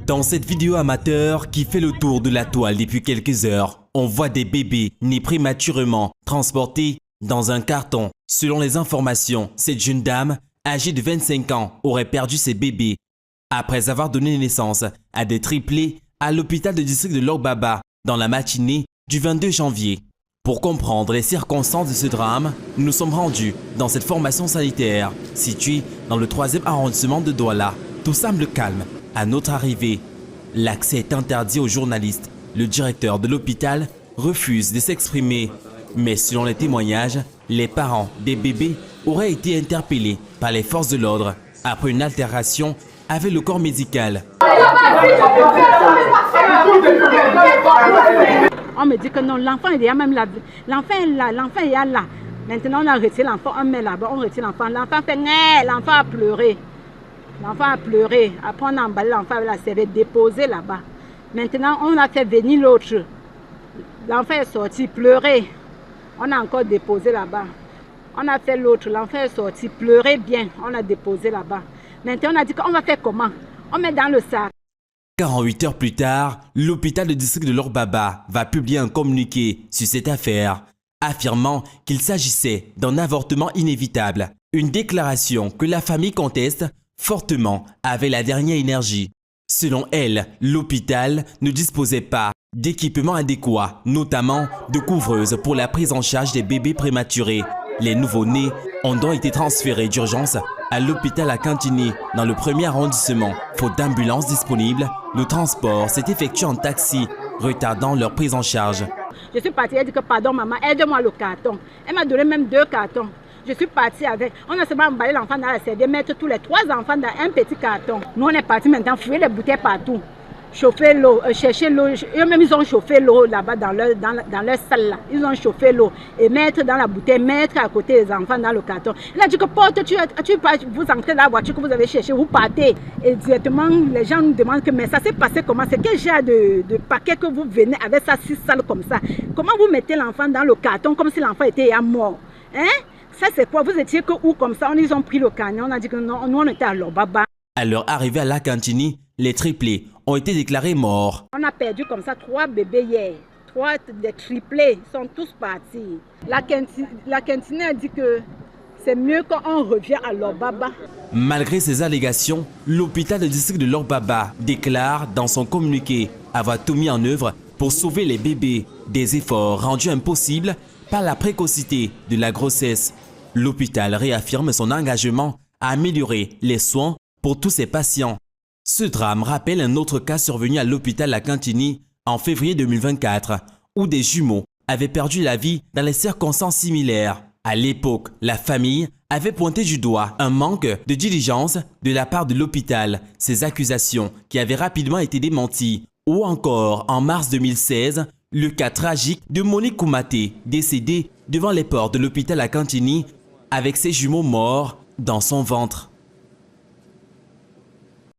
Dans cette vidéo amateur qui fait le tour de la toile depuis quelques heures, on voit des bébés nés prématurément transportés dans un carton. Selon les informations, cette jeune dame, âgée de 25 ans, aurait perdu ses bébés après avoir donné naissance à des triplés à l'hôpital de district de Logbaba dans la matinée du 22 janvier. Pour comprendre les circonstances de ce drame, nous sommes rendus dans cette formation sanitaire située dans le 3e arrondissement de Douala. Tout semble calme. À notre arrivée, l'accès est interdit aux journalistes. Le directeur de l'hôpital refuse de s'exprimer. Mais selon les témoignages, les parents des bébés auraient été interpellés par les forces de l'ordre après une altération avec le corps médical. On me dit que non, l'enfant est déjà même là. L'enfant est là, l'enfant est là. Maintenant, on a retiré l'enfant, on met là-bas, on retire l'enfant. L'enfant fait « l'enfant a pleuré ». L'enfant a pleuré. Après, on a emballé l'enfant avec la serviette, déposé là-bas. Maintenant, on a fait venir l'autre. L'enfant est sorti, pleurer. On a encore déposé là-bas. On a fait l'autre. L'enfant est sorti, pleurer bien. On a déposé là-bas. Maintenant, on a dit qu'on va faire comment? On met dans le sac. 48 heures plus tard, l'hôpital de district de Logbaba va publier un communiqué sur cette affaire, affirmant qu'il s'agissait d'un avortement inévitable. Une déclaration que la famille conteste fortement avec la dernière énergie. Selon elle, l'hôpital ne disposait pas d'équipements adéquats, notamment de couvreuses pour la prise en charge des bébés prématurés. Les nouveau-nés ont donc été transférés d'urgence à l'hôpital à Cantini, dans le 1er arrondissement. Faute d'ambulance disponible, le transport s'est effectué en taxi, retardant leur prise en charge. Je suis partie, elle dit que pardon maman, aide-moi le carton. Elle m'a donné même 2 cartons. Je suis partie avec. On a seulement emballé l'enfant dans la serviette, mettre tous les 3 enfants dans un petit carton. Nous, on est partis maintenant fouiller les bouteilles partout. Chauffer l'eau, chercher l'eau. Eux-mêmes, ils ont chauffé l'eau là-bas dans leur salle. Là. Ils ont chauffé l'eau et mettre dans la bouteille, mettre à côté les enfants dans le carton. Il a dit que porte, vous entrez dans la voiture que vous avez cherché, vous partez. Et directement, les gens nous demandent que mais ça s'est passé comment? C'est quel genre de paquet que vous venez avec ça si sale comme ça? Comment vous mettez l'enfant dans le carton comme si l'enfant était mort? Hein? Ça c'est quoi? Vous étiez que où comme ça? Ils ont pris le camion, on a dit que non, nous on était à Logbaba. À leur arrivée à la Cantini, les triplés ont été déclarés morts. On a perdu comme ça 3 bébés hier. 3 des triplés sont tous partis. La cantine a dit que c'est mieux quand on revient à Logbaba. Malgré ces allégations, l'hôpital de district de Logbaba déclare dans son communiqué avoir tout mis en œuvre pour sauver les bébés. Des efforts rendus impossibles par la précocité de la grossesse. L'hôpital réaffirme son engagement à améliorer les soins pour tous ses patients. Ce drame rappelle un autre cas survenu à l'hôpital à Cantini en février 2024, où des jumeaux avaient perdu la vie dans les circonstances similaires. À l'époque, la famille avait pointé du doigt un manque de diligence de la part de l'hôpital, ces accusations qui avaient rapidement été démenties. Ou encore, en mars 2016, le cas tragique de Monique Koumaté, décédée devant les portes de l'hôpital à Cantini avec ses jumeaux morts dans son ventre.